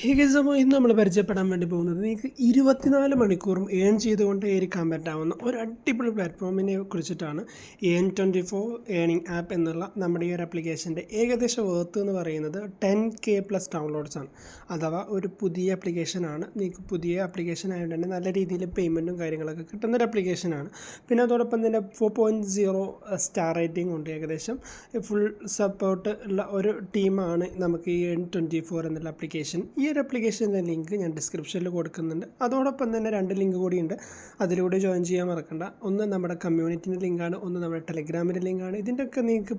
ഏകദേശം ഇന്ന് നമ്മൾ പരിചയപ്പെടാൻ വേണ്ടി പോകുന്നത് നിങ്ങൾക്ക് 24 മണിക്കൂറും ഏൺ ചെയ്തുകൊണ്ടേ ഇരിക്കാൻ പറ്റാവുന്ന ഒരു അടിപൊളി പ്ലാറ്റ്ഫോമിനെ കുറിച്ചിട്ടാണ് AN24 ഏണിംഗ് ആപ്പ് എന്നുള്ള നമ്മുടെ ഈ ഒരു ആപ്ലിക്കേഷൻ്റെ ഏകദേശം വർത്ത് എന്ന് പറയുന്നത് 10K പ്ലസ് ഡൗൺലോഡ്സ് ആണ്. അഥവാ ഒരു പുതിയ ആപ്ലിക്കേഷനാണ്. നിങ്ങൾക്ക് പുതിയ ആപ്ലിക്കേഷൻ ആയതുകൊണ്ട് തന്നെ നല്ല രീതിയിൽ പേയ്മെൻറ്റും കാര്യങ്ങളൊക്കെ കിട്ടുന്നൊരു ആപ്ലിക്കേഷനാണ്. പിന്നെ അതോടൊപ്പം തന്നെ 4.0 സ്റ്റാർ റേറ്റിംഗ് ഉണ്ട്. ഏകദേശം ഫുൾ സപ്പോർട്ട് ഉള്ള ഒരു ടീമാണ് നമുക്ക് ഈ AN24 എന്നുള്ള ആപ്ലിക്കേഷൻ. ഈ ഒരു ആപ്ലിക്കേഷൻ്റെ ലിങ്ക് ഞാൻ ഡിസ്ക്രിപ്ഷനിൽ കൊടുക്കുന്നുണ്ട്. അതോടൊപ്പം തന്നെ 2 ലിങ്ക് കൂടിയുണ്ട്, അതിലൂടെ ജോയിൻ ചെയ്യാൻ മറക്കണ്ട. ഒന്ന് നമ്മുടെ കമ്മ്യൂണിറ്റിൻ്റെ ലിങ്കാണ്, ഒന്ന് നമ്മുടെ ടെലഗ്രാമിൻ്റെ ലിങ്കാണ്. ഇതിൻ്റെയൊക്കെ നിങ്ങൾക്ക്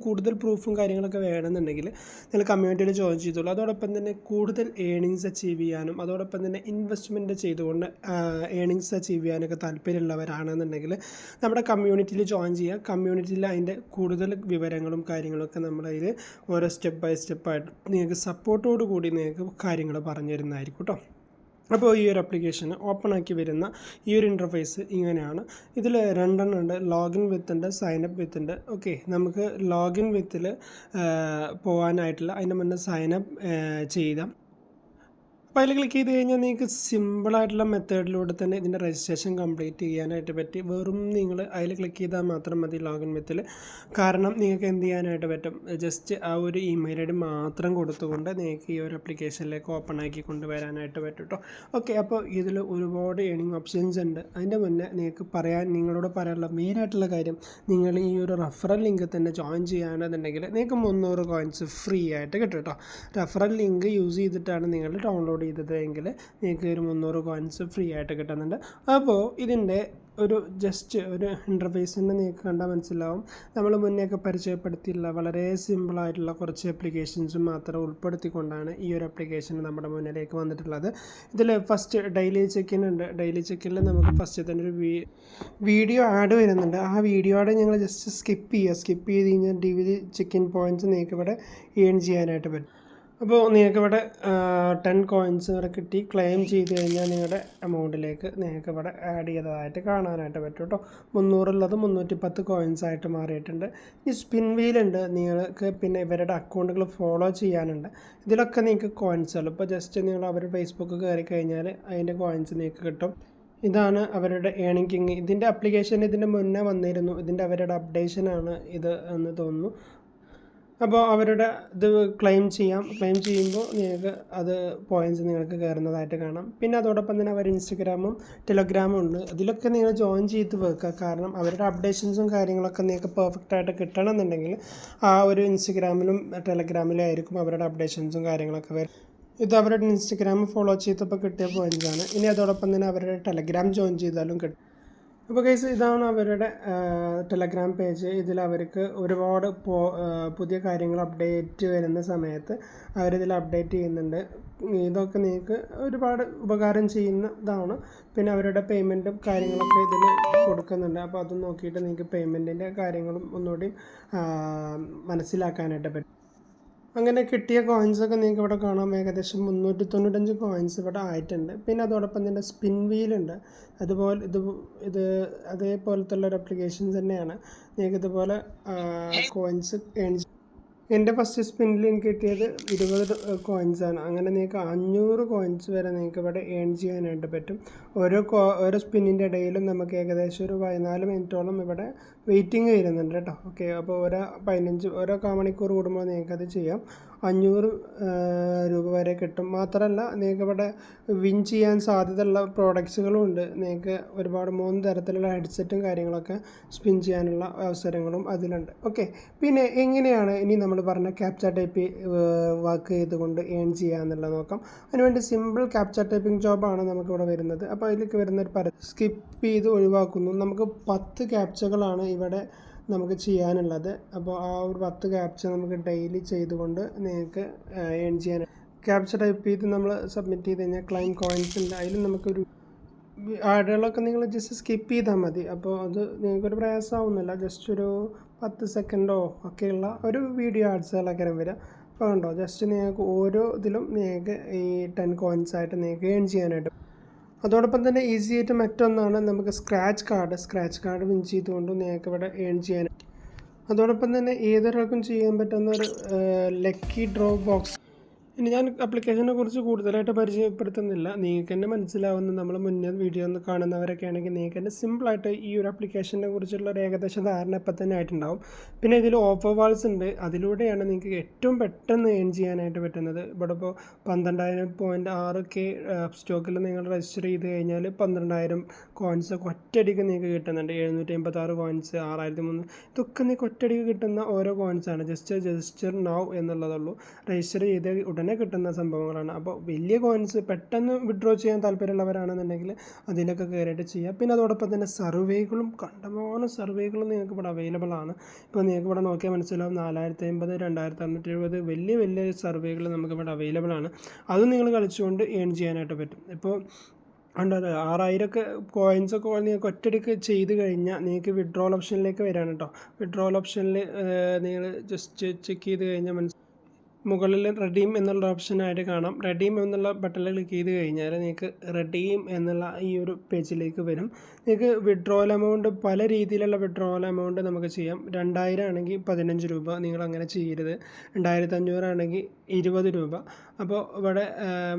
കൂടുതൽ പ്രൂഫും കാര്യങ്ങളൊക്കെ വേണമെന്നുണ്ടെങ്കിൽ നിങ്ങൾ കമ്മ്യൂണിറ്റിയിൽ ജോയിൻ ചെയ്തോളൂ. അതോടൊപ്പം തന്നെ കൂടുതൽ ഏണിങ്സ് അച്ചീവ് ചെയ്യാനും അതോടൊപ്പം തന്നെ ഇൻവെസ്റ്റ്മെൻറ്റ് ചെയ്തുകൊണ്ട് ഏണിങ്സ് അച്ചീവ് ചെയ്യാനൊക്കെ താല്പര്യമുള്ളവരാണെന്നുണ്ടെങ്കിൽ നമ്മുടെ കമ്മ്യൂണിറ്റിയിൽ ജോയിൻ ചെയ്യുക. കമ്മ്യൂണിറ്റിയിൽ അതിൻ്റെ കൂടുതൽ വിവരങ്ങളും കാര്യങ്ങളൊക്കെ നമ്മളതിൽ ഓരോ സ്റ്റെപ്പ് ബൈ സ്റ്റെപ്പായിട്ട് നിങ്ങൾക്ക് സപ്പോർട്ടോട് കൂടി നിങ്ങൾക്ക് കാര്യങ്ങൾ പറഞ്ഞു തരുന്നതായിരിക്കും കേട്ടോ. അപ്പോൾ ഈ ഒരു ആപ്ലിക്കേഷൻ ഓപ്പൺ ആക്കി വരുന്ന ഈ ഒരു ഇൻ്റർഫേസ് ഇങ്ങനെയാണ്. ഇതിൽ 2 ഉണ്ട്. ലോഗിൻ വിത്ത് ഉണ്ട്, സൈനപ്പ് വിത്ത് ഉണ്ട്. ഓക്കെ, നമുക്ക് ലോഗിൻ വിത്തിൽ പോകാനായിട്ടുള്ള അതിൻ്റെ മുന്നേ സൈനപ്പ് ചെയ്താൽ അപ്പോൾ അതിൽ ക്ലിക്ക് ചെയ്ത് കഴിഞ്ഞാൽ നിങ്ങൾക്ക് സിമ്പിളായിട്ടുള്ള മെത്തേഡിലൂടെ തന്നെ ഇതിൻ്റെ രജിസ്ട്രേഷൻ കംപ്ലീറ്റ് ചെയ്യാനായിട്ട് പറ്റി. വെറും നിങ്ങൾ അതിൽ ക്ലിക്ക് ചെയ്താൽ മാത്രം മതി ലോഗിൻ വിത്തിൽ. കാരണം നിങ്ങൾക്ക് എന്ത് ചെയ്യാനായിട്ട് പറ്റും, ജസ്റ്റ് ആ ഒരു ഇമെയിൽ ഐ ഡി മാത്രം കൊടുത്തുകൊണ്ട് നിങ്ങൾക്ക് ഈ ഒരു ആപ്ലിക്കേഷനിലേക്ക് ഓപ്പൺ ആക്കി കൊണ്ടുവരാനായിട്ട് പറ്റും കേട്ടോ. ഓക്കെ, അപ്പോൾ ഇതിൽ ഒരുപാട് ഏണിംഗ് ഓപ്ഷൻസ് ഉണ്ട്. അതിൻ്റെ മുന്നേ നിങ്ങൾക്ക് നിങ്ങളോട് പറയാനുള്ള മെയിനായിട്ടുള്ള കാര്യം, നിങ്ങൾ ഈ ഒരു റെഫറൽ ലിങ്ക് തന്നെ ജോയിൻ ചെയ്യുകയാണെന്നുണ്ടെങ്കിൽ നിങ്ങൾക്ക് 300 കോയിൻസ് ഫ്രീ ആയിട്ട് കിട്ടും കേട്ടോ. റെഫറൽ ലിങ്ക് യൂസ് ചെയ്തിട്ടാണ് നിങ്ങൾ ഡൗൺലോഡ് ചെയ്തത് എങ്കിൽ നിങ്ങൾക്ക് ഒരു 300 കോയിൻസ് ഫ്രീ ആയിട്ട് കിട്ടുന്നുണ്ട്. അപ്പോൾ ഇതിൻ്റെ ഒരു ജസ്റ്റ് ഒരു ഇൻ്റർഫേസിനെ നിങ്ങൾക്ക് കണ്ടാൽ മനസ്സിലാവും. നമ്മൾ മുന്നേയൊക്കെ പരിചയപ്പെടുത്തിയുള്ള വളരെ സിമ്പിളായിട്ടുള്ള കുറച്ച് ആപ്ലിക്കേഷൻസ് മാത്രം ഉൾപ്പെടുത്തിക്കൊണ്ടാണ് ഈ ഒരു ആപ്ലിക്കേഷൻ നമ്മുടെ മുന്നിലേക്ക് വന്നിട്ടുള്ളത്. ഇതിൽ ഫസ്റ്റ് ഡെയിലി ചെക്കിൻ ഉണ്ട്. ഡെയിലി ചെക്കിനിൽ നമുക്ക് ഫസ്റ്റ് തന്നെ ഒരു വീഡിയോ ആഡ് വരുന്നുണ്ട്. ആ വീഡിയോ ആഡ് ഞങ്ങൾ ജസ്റ്റ് സ്കിപ്പ് ചെയ്ത് കഴിഞ്ഞാൽ ഡെയിലി ചെക്കിൻ പോയിൻറ്റ്സ് നിങ്ങൾക്ക് ഇവിടെ ഏൺ ചെയ്യാനായിട്ട് പറ്റും. അപ്പോൾ നിങ്ങൾക്ക് ഇവിടെ 10 കോയിൻസ് ഇവിടെ കിട്ടി. ക്ലെയിം ചെയ്ത് കഴിഞ്ഞാൽ നിങ്ങളുടെ എമൗണ്ടിലേക്ക് നിങ്ങൾക്ക് ഇവിടെ ആഡ് ചെയ്തതായിട്ട് കാണാനായിട്ട് പറ്റും കേട്ടോ. 300 ഉള്ളത് 310 കോയിൻസ് ആയിട്ട് മാറിയിട്ടുണ്ട്. ഈ സ്പിൻ വീലുണ്ട്. നിങ്ങൾക്ക് പിന്നെ ഇവരുടെ അക്കൗണ്ടുകൾ ഫോളോ ചെയ്യാനുണ്ട്. ഇതിലൊക്കെ നിങ്ങൾക്ക് കോയിൻസുകൾ, ഇപ്പോൾ ജസ്റ്റ് നിങ്ങൾ അവരുടെ ഫേസ്ബുക്ക് കയറി കഴിഞ്ഞാൽ അതിൻ്റെ കോയിൻസ് നിങ്ങൾക്ക് കിട്ടും. ഇതാണ് അവരുടെ ഏണിംഗ് കിങ്. ഇതിൻ്റെ ആപ്ലിക്കേഷൻ ഇതിൻ്റെ മുന്നേ വന്നിരുന്നു. അവരുടെ അപ്ഡേഷനാണ് ഇത് എന്ന് തോന്നുന്നു. അപ്പോൾ അവരുടെ ഇത് ക്ലെയിം ചെയ്യുമ്പോൾ നിങ്ങൾക്ക് അത് പോയിൻറ്റ്സ് നിങ്ങൾക്ക് കയറുന്നതായിട്ട് കാണാം. പിന്നെ അതോടൊപ്പം തന്നെ അവർ ഇൻസ്റ്റഗ്രാമും ടെലഗ്രാമും ഉണ്ട്. അതിലൊക്കെ നിങ്ങൾ ജോയിൻ ചെയ്ത് വെക്കുക. കാരണം അവരുടെ അപ്ഡേഷൻസും കാര്യങ്ങളൊക്കെ നിങ്ങൾക്ക് പെർഫെക്റ്റായിട്ട് കിട്ടണമെന്നുണ്ടെങ്കിൽ ആ ഒരു ഇൻസ്റ്റഗ്രാമിലും ടെലഗ്രാമിലും ആയിരിക്കും അവരുടെ അപ്ഡേഷൻസും കാര്യങ്ങളൊക്കെ വരും. ഇത് അവരുടെ ഇൻസ്റ്റഗ്രാം ഫോളോ ചെയ്തപ്പോൾ കിട്ടിയ പോയിൻറ്റ്സാണ്. ഇനി അതോടൊപ്പം തന്നെ അവരുടെ ടെലഗ്രാം ജോയിൻ ചെയ്താലും കിട്ടും. അപ്പോൾ ഗൈസ്, ഇതാണ് അവരുടെ ടെലഗ്രാം പേജ്. ഇതിൽ അവർക്ക് ഒരുപാട് പുതിയ കാര്യങ്ങൾ അപ്ഡേറ്റ് വരുന്ന സമയത്ത് അവരിതിൽ അപ്ഡേറ്റ് ചെയ്യുന്നുണ്ട്. ഇതൊക്കെ നിങ്ങൾക്ക് ഒരുപാട് ഉപകാരം ചെയ്യുന്നതാണ്. പിന്നെ അവരുടെ പേയ്മെൻറ്റും കാര്യങ്ങളൊക്കെ ഇതിൽ കൊടുക്കുന്നുണ്ട്. അപ്പോൾ അതും നോക്കിയിട്ട് നിങ്ങൾക്ക് പേയ്മെൻറ്റിൻ്റെ കാര്യങ്ങളും ഒന്നുകൂടി മനസ്സിലാക്കാനായിട്ട് പറ്റും. അങ്ങനെ കിട്ടിയ കോയിൻസൊക്കെ നിങ്ങൾക്ക് ഇവിടെ കാണാം. ഏകദേശം 395 കോയിൻസ് ഇവിടെ ആയിട്ടുണ്ട്. പിന്നെ അതോടൊപ്പം തന്നെ സ്പിൻ വീലുണ്ട്. അതുപോലെ ഇത് അതേപോലത്തെ ഒരു ആപ്ലിക്കേഷൻ തന്നെയാണ്. നിങ്ങൾക്ക് ഇതുപോലെ കോയിൻസ് ഏൺ. എൻ്റെ ഫസ്റ്റ് സ്പിന്നിൽ എനിക്ക് കിട്ടിയത് 20 കോയിൻസാണ്. അങ്ങനെ നിങ്ങൾക്ക് 500 കോയിൻസ് വരെ നിങ്ങൾക്ക് ഇവിടെ ഏൺ ചെയ്യാനായിട്ട് പറ്റും. ഓരോ സ്പിന്നിൻ്റെ ഇടയിലും നമുക്ക് ഏകദേശം ഒരു 14 മിനിറ്റോളം ഇവിടെ വെയിറ്റിംഗ് വരുന്നുണ്ട് കേട്ടോ. ഓക്കെ, അപ്പോൾ ഓരോ മണിക്കൂർ കൂടുമ്പോൾ നിങ്ങൾക്കത് ചെയ്യാം. 500 രൂപ വരെ കിട്ടും. മാത്രമല്ല നിങ്ങൾക്ക് ഇവിടെ വിൻ ചെയ്യാൻ സാധ്യതയുള്ള പ്രോഡക്ട്സുകളും ഉണ്ട്. നിങ്ങൾക്ക് ഒരുപാട് 3 തരത്തിലുള്ള ഹെഡ്സെറ്റും കാര്യങ്ങളൊക്കെ സ്പിൻ ചെയ്യാനുള്ള അവസരങ്ങളും അതിലുണ്ട്. ഓക്കെ, പിന്നെ എങ്ങനെയാണ് ഇനി നമ്മൾ പറഞ്ഞ ക്യാപ്ച ടൈപ്പ് വർക്ക് ചെയ്തുകൊണ്ട് ഏൺ ചെയ്യുക എന്നുള്ളത് നോക്കാം. അതിനുവേണ്ടി സിമ്പിൾ ക്യാപ്ച ടൈപ്പിംഗ് ജോബാണ് നമുക്കിവിടെ വരുന്നത്. അപ്പോൾ അതിലേക്ക് വരുന്ന ഒരു സ്കിപ്പ് ചെയ്ത് ഒഴിവാക്കുന്നു. നമുക്ക് 10 ക്യാപ്ചകളാണ് ഇവിടെ നമുക്ക് ചെയ്യാനുള്ളത്. അപ്പോൾ ആ ഒരു 10 ക്യാപ്ച നമുക്ക് ഡെയിലി ചെയ്തുകൊണ്ട് നിങ്ങൾക്ക് ഏൺ ചെയ്യാൻ. ക്യാപ്ച ടൈപ്പ് ചെയ്ത് നമ്മൾ സബ്മിറ്റ് ചെയ്ത് കഴിഞ്ഞാൽ ക്ലൈം കോയിൻസ് ഉണ്ട്. അതിൽ നമുക്കൊരു ആഡുകളൊക്കെ നിങ്ങൾ ജസ്റ്റ് സ്കിപ്പ് ചെയ്താൽ മതി. അപ്പോൾ അത് നിങ്ങൾക്കൊരു പ്രയാസമാവുന്നില്ല. ജസ്റ്റ് ഒരു 10 സെക്കൻഡോ ഒക്കെയുള്ള ഒരു വീഡിയോ ആഡ്സുകളൊക്കെ വരിക. അപ്പോൾ കണ്ടോ, ജസ്റ്റ് നിങ്ങൾക്ക് ഓരോ ഇതിലും നിങ്ങൾക്ക് ഈ 10 കോയിൻസ് ആയിട്ട് നിങ്ങൾക്ക് ഏൺ ചെയ്യാനായിട്ട്. അതോടൊപ്പം തന്നെ ഈസി ആയിട്ട് മറ്റൊന്നാണ് നമുക്ക് സ്ക്രാച്ച് കാർഡ് വിൻ ചെയ്തുകൊണ്ട് നിങ്ങൾക്ക് ഇവിടെ ഏൺ ചെയ്യാൻ. അതോടൊപ്പം തന്നെ ഏതൊരാൾക്കും ചെയ്യാൻ പറ്റുന്ന ഒരു ലക്കി ഡ്രോ ബോക്സ് ഇനി ഞാൻ ആപ്ലിക്കേഷനെ കുറിച്ച് കൂടുതലായിട്ട് പരിചയപ്പെടുത്തുന്നില്ല. നിങ്ങൾക്ക് തന്നെ മനസ്സിലാവുന്ന നമ്മൾ മുന്നേ വീഡിയോ ഒന്ന് കാണുന്നവരൊക്കെ ആണെങ്കിൽ നിങ്ങൾക്ക് തന്നെ സിമ്പിളായിട്ട് ഈ ഒരു ആപ്ലിക്കേഷനെ കുറിച്ചുള്ള ഒരു ഏകദേശ ധാരണ ഇപ്പം തന്നെ ആയിട്ടുണ്ടാവും. പിന്നെ ഇതിൽ ഓഫർ വാൾസ് ഉണ്ട്. അതിലൂടെയാണ് നിങ്ങൾക്ക് ഏറ്റവും പെട്ടെന്ന് ഏൺ ചെയ്യാനായിട്ട് പറ്റുന്നത്. ഇവിടെ ഇപ്പോൾ 12.6K സ്റ്റോക്കിൽ നിങ്ങൾ രജിസ്റ്റർ ചെയ്ത് കഴിഞ്ഞാൽ 12,000 കോയിൻസ് ഒക്കെ ഒറ്റയടിക്ക് നിങ്ങൾക്ക് കിട്ടുന്നുണ്ട്. 756 കോയിൻസ്, 6,300 ഇതൊക്കെ നിങ്ങൾക്ക് ഒറ്റയടിക്ക് കിട്ടുന്ന ഓരോ കോയിൻസാണ്. രജിസ്റ്റർ നൗ എന്നുള്ളതുള്ളൂ. രജിസ്റ്റർ ചെയ്ത് ഉടനെ കിട്ടുന്ന സംഭവങ്ങളാണ്. അപ്പോൾ വലിയ കോയിൻസ് പെട്ടെന്ന് വിഡ്രോ ചെയ്യാൻ താല്പര്യമുള്ളവരാണെന്നുണ്ടെങ്കിൽ അതിലൊക്കെ കയറിയിട്ട് ചെയ്യുക. പിന്നെ അതോടൊപ്പം തന്നെ സർവേകളും കണ്ടമാനം സർവേകളും നിങ്ങൾക്ക് ഇവിടെ അവൈലബിൾ ആണ്. ഇപ്പോൾ നിങ്ങൾക്ക് ഇവിടെ നോക്കിയാൽ മനസ്സിലാവും 4,050, 2,670 വലിയ വലിയ സർവേകൾ നമുക്കിവിടെ അവൈലബിൾ ആണ്. അതും നിങ്ങൾ കളിച്ചുകൊണ്ട് ഏൺ ചെയ്യാനായിട്ട് പറ്റും. ഇപ്പോൾ 6,000 കോയിൻസൊക്കെ നിങ്ങൾക്ക് ഒറ്റയടിക്ക് ചെയ്ത് കഴിഞ്ഞാൽ നിങ്ങൾക്ക് വിഡ്രോവൽ ഓപ്ഷനിലേക്ക് വരാണ് കേട്ടോ. വിഡ്രോവൽ ഓപ്ഷനിൽ നിങ്ങൾ ജസ്റ്റ് ചെക്ക് ചെയ്ത് കഴിഞ്ഞാൽ മുകളിൽ റെഡീം എന്നുള്ള ഓപ്ഷനായിട്ട് കാണാം. റെഡീം എന്നുള്ള ബട്ടണിൽ ക്ലിക്ക് ചെയ്ത് കഴിഞ്ഞാൽ നിങ്ങൾക്ക് റെഡീം എന്നുള്ള ഈ ഒരു പേജിലേക്ക് വരും. നിങ്ങൾക്ക് വിഡ്രോവൽ എമൗണ്ട് പല രീതിയിലുള്ള വിഡ്രോവൽ എമൗണ്ട് നമുക്ക് ചെയ്യാം. 2,000 ആണെങ്കിൽ 15 രൂപ, നിങ്ങൾ അങ്ങനെ ചെയ്യരുത്. 2,500 ആണെങ്കിൽ 20 രൂപ. അപ്പോൾ ഇവിടെ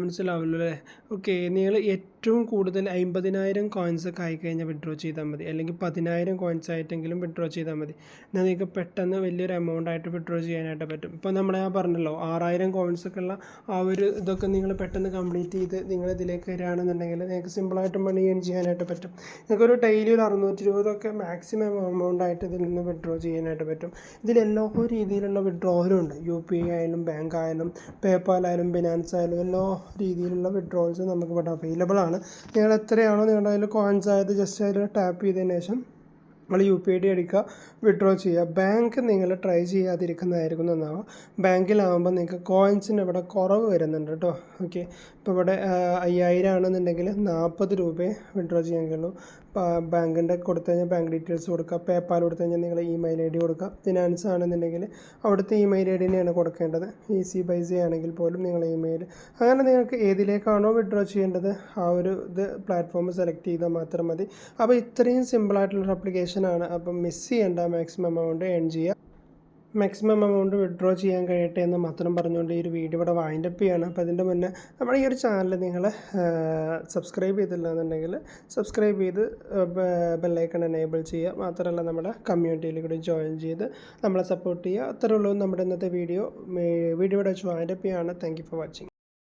മനസ്സിലാവുമല്ലോ അല്ലേ? ഓക്കെ, നിങ്ങൾ ഏറ്റവും കൂടുതൽ 50,000 കോയിൻസൊക്കെ ആയിക്കഴിഞ്ഞാൽ വിഡ്രോ ചെയ്താൽ മതി, അല്ലെങ്കിൽ 10,000 കോയിൻസ് ആയിട്ടെങ്കിലും വിഡ്രോ ചെയ്താൽ മതി. എന്നാൽ നിങ്ങൾക്ക് പെട്ടെന്ന് വലിയൊരു എമൗണ്ട് ആയിട്ട് വിഡ്രോ ചെയ്യാനായിട്ട് പറ്റും. ഇപ്പോൾ ഞാൻ പറഞ്ഞല്ലോ 6,000 കോയിൻസൊക്കെ ഉള്ള ആ ഒരു ഇതൊക്കെ നിങ്ങൾ പെട്ടെന്ന് കംപ്ലീറ്റ് ചെയ്ത് നിങ്ങൾ ഇതിലേക്ക് വരികയാണെന്നുണ്ടെങ്കിൽ നിങ്ങൾക്ക് സിമ്പിളായിട്ട് മണി ഏൺ ചെയ്യാനായിട്ട് പറ്റും. നിങ്ങൾക്കൊരു ഡെയിലി ഒരു 620 മാക്സിമം എമൗണ്ട് ആയിട്ട് ഇതിൽ നിന്ന് വിഡ്രോ ചെയ്യാനായിട്ട് പറ്റും. ഇതിൽ എല്ലാ രീതിയിലുള്ള വിഡ്രോവലും ഉണ്ട്. UPI ആയാലും ബാങ്ക് ആയാലും പേപ്പാൽ ആയാലും ബിനാൻസ് ആയാലും എല്ലാ രീതിയിലുള്ള വിഡ്രോവൽസ് നമുക്ക് ഇവിടെ അവൈലബിൾ ആണ്. നിങ്ങൾ എത്രയാണോ നിങ്ങളുടെ അതിൽ കോയിൻസ് ആയത് ജസ്റ്റ് അതിൽ ടാപ്പ് ചെയ്തതിന് ശേഷം നമ്മൾ UPI അടിക്കുക, വിഡ്രോ ചെയ്യുക. ബാങ്ക് നിങ്ങൾ ട്രൈ ചെയ്യാതിരിക്കുന്നതായിരിക്കും നന്നാവുക. ബാങ്കിലാകുമ്പോൾ നിങ്ങൾക്ക് കോയിൻസിന് ഇവിടെ കുറവ് വരുന്നുണ്ട് കേട്ടോ. ഓക്കെ, ഇപ്പോൾ ഇവിടെ 5,000 ആണെന്നുണ്ടെങ്കിൽ 40 രൂപയെ വിഡ്രോ ചെയ്യാൻ കഴിയുള്ളൂ. ബാങ്കിൻ്റെ കൊടുത്തു കഴിഞ്ഞാൽ ബാങ്ക് ഡീറ്റെയിൽസ് കൊടുക്കുക. പേപ്പാൽ കൊടുത്തു കഴിഞ്ഞാൽ നിങ്ങൾ ഇമെയിൽ ID കൊടുക്കുക. ഫിനാൻസ് ആണെന്നുണ്ടെങ്കിൽ അവിടുത്തെ ഇമെയിൽ ID തന്നെയാണ് കൊടുക്കേണ്ടത്. ഈസി പൈസ ആണെങ്കിൽ പോലും നിങ്ങൾ ഇമെയിൽ, അങ്ങനെ നിങ്ങൾക്ക് ഏതിലേക്കാണോ വിഡ്രോ ചെയ്യേണ്ടത് ആ ഒരു പ്ലാറ്റ്ഫോം സെലക്ട് ചെയ്താൽ മാത്രം മതി. അപ്പോൾ ഇത്രയും സിമ്പിളായിട്ടുള്ളൊരു ആപ്ലിക്കേഷനാണ്. അപ്പം മിസ് ചെയ്യേണ്ട, മാക്സിമം എമൗണ്ട് ഏൺ ചെയ്യുക, മാക്സിമം എമൗണ്ട് വിഡ്രോ ചെയ്യാൻ കഴിയട്ടെ എന്ന് മാത്രം പറഞ്ഞുകൊണ്ട് ഈ ഒരു വീഡിയോ ഇവിടെ വൈൻഡപ്പ് ചെയ്യാണ്. അപ്പോൾ അതിൻ്റെ മുന്നേ നമ്മുടെ ഈ ഒരു ചാനൽ നിങ്ങൾ സബ്സ്ക്രൈബ് ചെയ്തില്ല എന്നുണ്ടെങ്കിൽ സബ്സ്ക്രൈബ് ചെയ്ത് ബെല്ലൈക്കൺ എനേബിൾ ചെയ്യുക. മാത്രമല്ല നമ്മുടെ കമ്മ്യൂണിറ്റിയിൽ കൂടി ജോയിൻ ചെയ്ത് നമ്മളെ സപ്പോർട്ട് ചെയ്യുക. അത്രേ ഉള്ളൂ നമ്മുടെ ഇന്നത്തെ വീഡിയോ ഇവിടെ വെച്ച് വൈൻഡപ്പ് ചെയ്യാണ്. Thank you for watching.